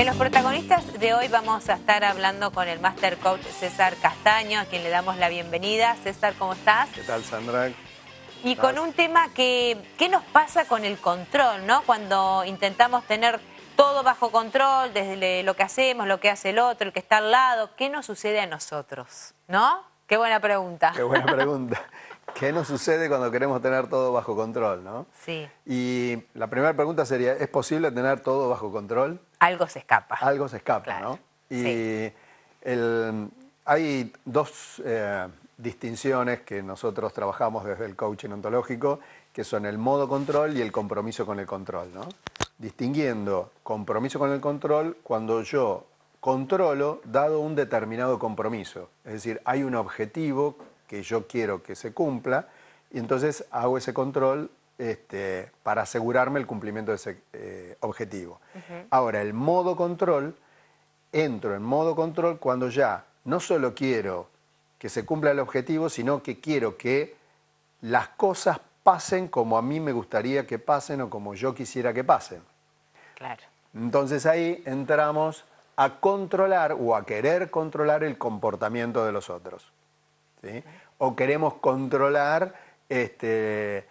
En los protagonistas de hoy vamos a estar hablando con el Master Coach César Castaño, a quien le damos la bienvenida. César, ¿cómo estás? ¿Qué tal, Sandra? Y con un tema ¿qué nos pasa con el control, ¿no? Cuando intentamos tener todo bajo control, desde lo que hacemos, lo que hace el otro, el que está al lado, ¿qué nos sucede a nosotros? ¿No? Qué buena pregunta. Qué buena pregunta. ¿Qué nos sucede cuando queremos tener todo bajo control, no? Sí. Y la primera pregunta sería, ¿es posible tener todo bajo control? Algo se escapa. Algo se escapa, Claro. ¿no? Y Sí. hay dos distinciones que nosotros trabajamos desde el coaching ontológico, que son el modo control y el compromiso con el control, ¿no? Distinguiendo compromiso con el control cuando yo controlo dado un determinado compromiso. Es decir, hay un objetivo que yo quiero que se cumpla y entonces hago ese control para asegurarme el cumplimiento de ese objetivo. Ahora, el modo control, entro en modo control cuando ya no solo quiero que se cumpla el objetivo, sino que quiero que las cosas pasen como a mí me gustaría que pasen o como yo quisiera que pasen. Claro. Entonces ahí entramos a controlar o a querer controlar el comportamiento de los otros, ¿sí? O queremos controlar el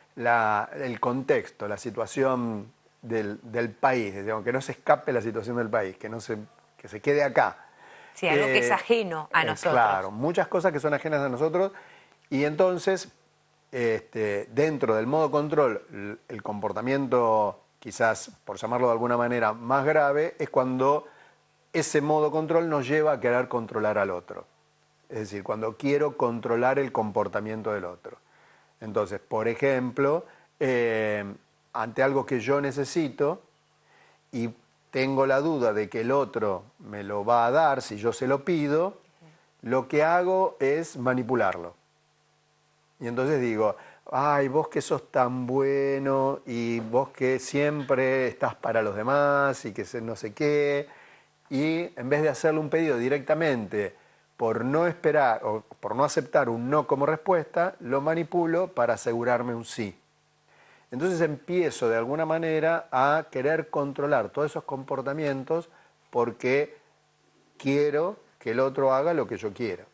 contexto, la situación del país, digamos, que no se escape la situación del país, que se quede acá. Sí, algo que es ajeno a nosotros. Claro, muchas cosas que son ajenas a nosotros y entonces dentro del modo control el comportamiento, quizás por llamarlo de alguna manera más grave, es cuando ese modo control nos lleva a querer controlar al otro. Es decir, cuando quiero controlar el comportamiento del otro. Entonces, por ejemplo, ante algo que yo necesito y tengo la duda de que el otro me lo va a dar si yo se lo pido, lo que hago es manipularlo. Y entonces digo, ay, vos que sos tan bueno y vos que siempre estás para los demás y que no sé qué. Y en vez de hacerle un pedido directamente por no esperar o por no aceptar un no como respuesta, lo manipulo para asegurarme un sí. Entonces empiezo de alguna manera a querer controlar todos esos comportamientos porque quiero que el otro haga lo que yo quiera.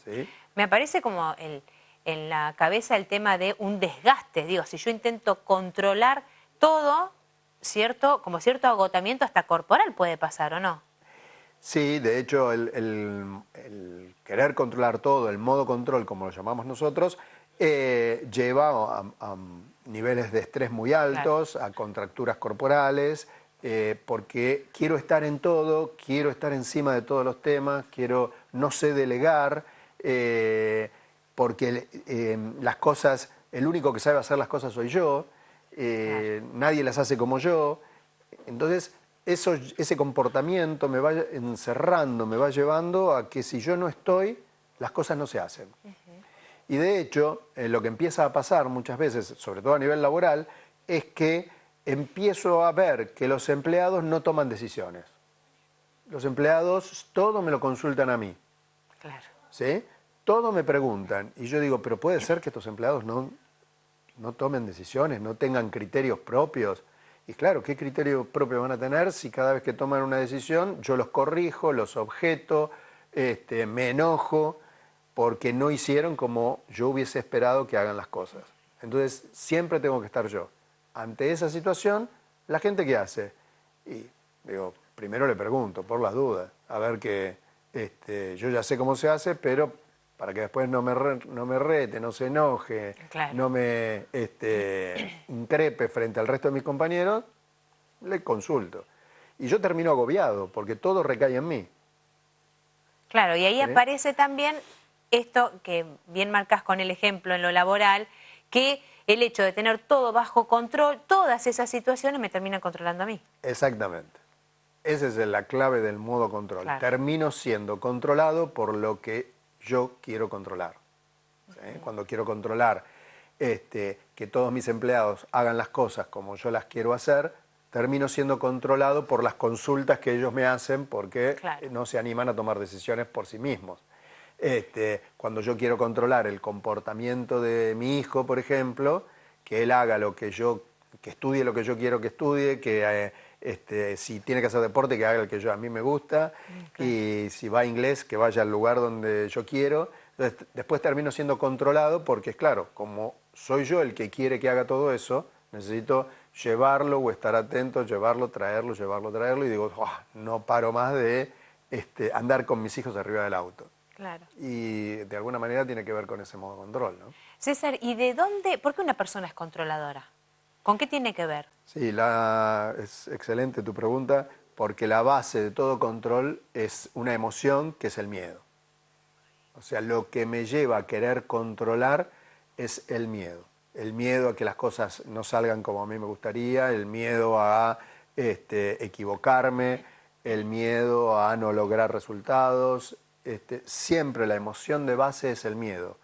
¿Sí? Me aparece como en la cabeza el tema de un desgaste. Digo, si yo intento controlar todo, como cierto agotamiento hasta corporal puede pasar, ¿o no? Sí, de hecho el querer controlar todo, el modo control como lo llamamos nosotros, lleva a niveles de estrés muy altos, claro, a contracturas corporales, porque quiero estar en todo, quiero estar encima de todos los temas, no sé delegar, porque las cosas, el único que sabe hacer las cosas soy yo, claro, nadie las hace como yo. Entonces ese comportamiento me va encerrando, me va llevando a que si yo no estoy, las cosas no se hacen. Y de hecho, lo que empieza a pasar muchas veces, sobre todo a nivel laboral, es que empiezo a ver que los empleados no toman decisiones. Los empleados todo me lo consultan a mí. Claro. ¿Sí? Todo me preguntan. Y yo digo, pero puede ser que estos empleados no tomen decisiones, no tengan criterios propios. Y claro, ¿qué criterio propio van a tener si cada vez que toman una decisión yo los corrijo, los objeto, me enojo porque no hicieron como yo hubiese esperado que hagan las cosas? Entonces siempre tengo que estar yo. Ante esa situación, ¿la gente qué hace? Y digo, primero le pregunto, por las dudas, a ver que yo ya sé cómo se hace, pero para que después no me rete, no se enoje, claro, no me increpe frente al resto de mis compañeros, le consulto. Y yo termino agobiado, porque todo recae en mí. Claro, y ahí ¿Sí? aparece también esto que bien marcas con el ejemplo en lo laboral, que el hecho de tener todo bajo control, todas esas situaciones me terminan controlando a mí. Exactamente. Esa es la clave del modo control. Claro. Termino siendo controlado por lo que yo quiero controlar. ¿Sí? Cuando quiero controlar que todos mis empleados hagan las cosas como yo las quiero hacer, termino siendo controlado por las consultas que ellos me hacen porque claro, no se animan a tomar decisiones por sí mismos. Cuando yo quiero controlar el comportamiento de mi hijo, por ejemplo, que él haga lo que estudie lo que yo quiero que estudie, que si tiene que hacer deporte, que haga el que a mí me gusta, y si va a inglés, que vaya al lugar donde yo quiero. Entonces, después termino siendo controlado porque, claro, como soy yo el que quiere que haga todo eso, necesito llevarlo o estar atento, llevarlo, traerlo, y digo, no paro más de andar con mis hijos arriba del auto. Claro. Y de alguna manera tiene que ver con ese modo control, ¿no? César, ¿y de dónde, por qué una persona es controladora? ¿Con qué tiene que ver? Sí, es excelente tu pregunta, porque la base de todo control es una emoción que es el miedo. O sea, lo que me lleva a querer controlar es el miedo. El miedo a que las cosas no salgan como a mí me gustaría, el miedo a equivocarme, el miedo a no lograr resultados. Siempre la emoción de base es el miedo.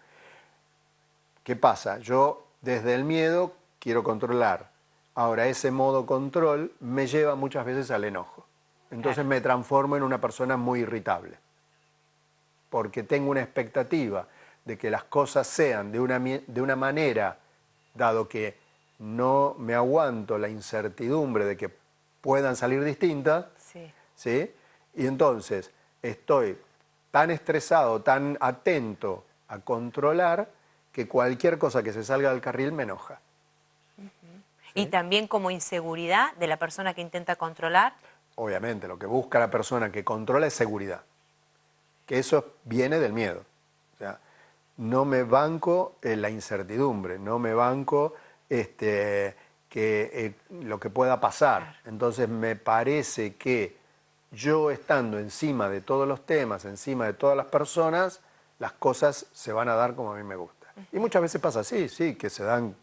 ¿Qué pasa? Yo desde el miedo quiero controlar. Ahora, ese modo control me lleva muchas veces al enojo. Entonces me transformo en una persona muy irritable. Porque tengo una expectativa de que las cosas sean de una manera, dado que no me aguanto la incertidumbre de que puedan salir distintas, ¿sí? Y entonces estoy tan estresado, tan atento a controlar, que cualquier cosa que se salga del carril me enoja. ¿Sí? Y también como inseguridad de la persona que intenta controlar. Obviamente, lo que busca la persona que controla es seguridad. Que eso viene del miedo. O sea, no me banco la incertidumbre, no me banco lo que pueda pasar. Claro. Entonces me parece que yo estando encima de todos los temas, encima de todas las personas, las cosas se van a dar como a mí me gusta. Y muchas veces pasa así, sí, que se dan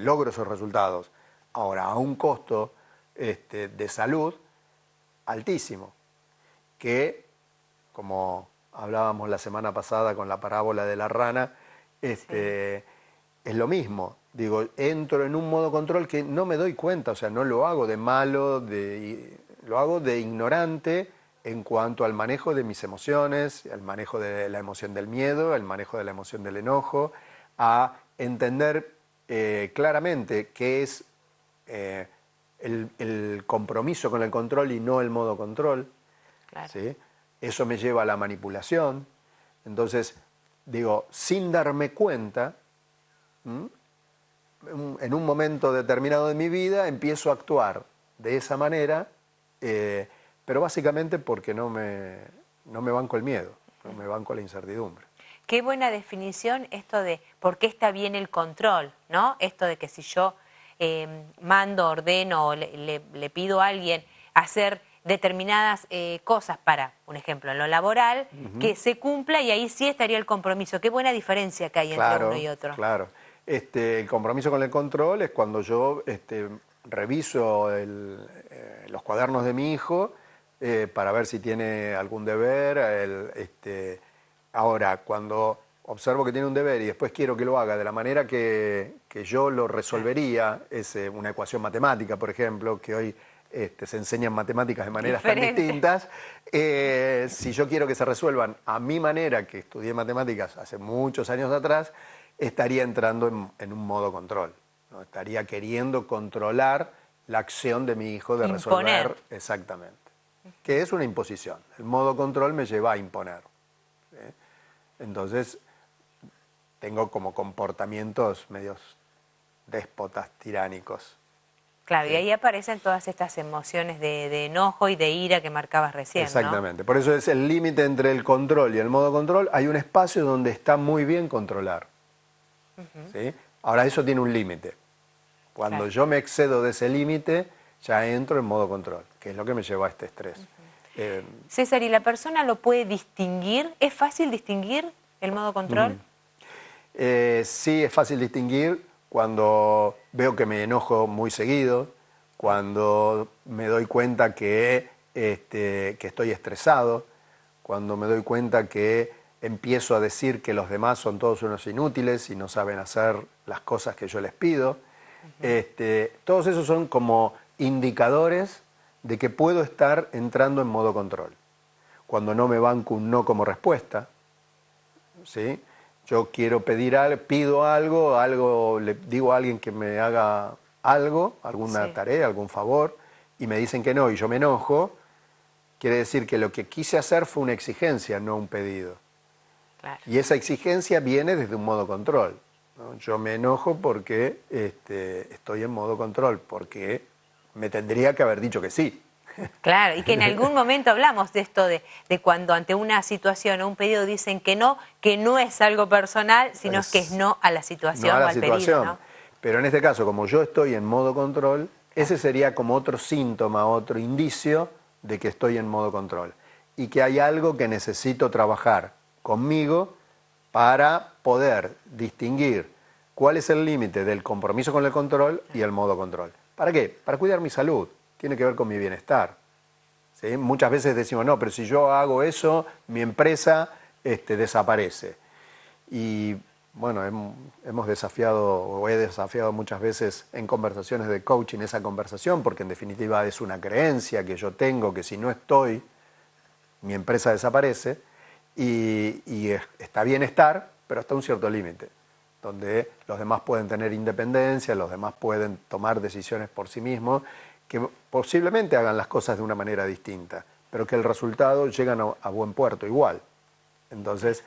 logros o resultados. Ahora, a un costo de salud altísimo, que, como hablábamos la semana pasada con la parábola de la rana, es lo mismo. Digo, entro en un modo control que no me doy cuenta, o sea, no lo hago de malo, lo hago de ignorante en cuanto al manejo de mis emociones, el manejo de la emoción del miedo, el manejo de la emoción del enojo, a entender claramente qué es el compromiso con el control y no el modo control. Claro. ¿Sí? Eso me lleva a la manipulación. Entonces, digo, sin darme cuenta, en un momento determinado de mi vida empiezo a actuar de esa manera, pero básicamente porque no me banco el miedo, no me banco la incertidumbre. Qué buena definición esto de por qué está bien el control, ¿no? Esto de que si yo mando, ordeno o le pido a alguien hacer determinadas cosas para, un ejemplo, en lo laboral, que se cumpla y ahí sí estaría el compromiso. Qué buena diferencia que hay entre uno y otro. Claro, el compromiso con el control es cuando yo reviso los cuadernos de mi hijo para ver si tiene algún deber. Ahora, cuando observo que tiene un deber y después quiero que lo haga de la manera que yo lo resolvería, es una ecuación matemática, por ejemplo, que hoy se enseñan matemáticas de maneras tan distintas. Si yo quiero que se resuelvan a mi manera, que estudié matemáticas hace muchos años atrás, estaría entrando en un modo control, ¿no? Estaría queriendo controlar la acción de mi hijo de resolver. Exactamente. Que es una imposición. El modo control me lleva a imponer. ¿Sí? Entonces, tengo como comportamientos medios déspotas, tiránicos. Claro, y ahí aparecen todas estas emociones de enojo y de ira que marcabas recién, exactamente, ¿no? Por eso es el límite entre el control y el modo control. Hay un espacio donde está muy bien controlar. ¿Sí? Ahora, eso tiene un límite. Cuando yo me excedo de ese límite, ya entro en modo control, que es lo que me lleva a este estrés. César, ¿y la persona lo puede distinguir? ¿Es fácil distinguir el modo control? Sí, es fácil distinguir cuando veo que me enojo muy seguido, cuando me doy cuenta que estoy estresado, cuando me doy cuenta que empiezo a decir que los demás son todos unos inútiles y no saben hacer las cosas que yo les pido. Todos esos son como indicadores de que puedo estar entrando en modo control. Cuando no me banco un no como respuesta, ¿sí? Yo quiero pedir algo, pido algo, le digo a alguien que me haga algo, alguna tarea, algún favor, y me dicen que no y yo me enojo, quiere decir que lo que quise hacer fue una exigencia, no un pedido. Claro. Y esa exigencia viene desde un modo control, ¿no? Yo me enojo porque estoy en modo control, porque me tendría que haber dicho que sí. Claro, y que en algún momento hablamos de esto de cuando ante una situación o un pedido dicen que no es algo personal, sino que es no a la situación No a o la al situación. pedido, ¿no? Pero en este caso, como yo estoy en modo control, ese sería como otro síntoma, otro indicio de que estoy en modo control. Y que hay algo que necesito trabajar conmigo para poder distinguir cuál es el límite del compromiso con el control y el modo control. ¿Para qué? Para cuidar mi salud. Tiene que ver con mi bienestar. ¿Sí? Muchas veces decimos, no, pero si yo hago eso, mi empresa desaparece. Y bueno, hemos desafiado, o he desafiado muchas veces en conversaciones de coaching esa conversación, porque en definitiva es una creencia que yo tengo, que si no estoy, mi empresa desaparece, y está bien estar, pero hasta un cierto límite, donde los demás pueden tener independencia, los demás pueden tomar decisiones por sí mismos, que posiblemente hagan las cosas de una manera distinta, pero que el resultado llegan a buen puerto igual. Entonces,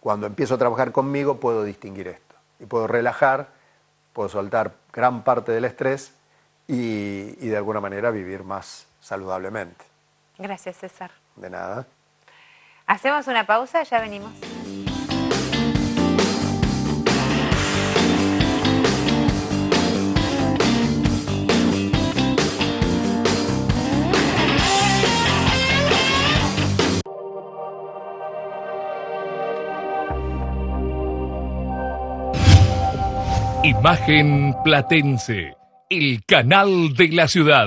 cuando empiezo a trabajar conmigo puedo distinguir esto y puedo relajar, puedo soltar gran parte del estrés y de alguna manera vivir más saludablemente. Gracias, César. De nada. Hacemos una pausa, ya venimos. Imagen Platense, el canal de la ciudad.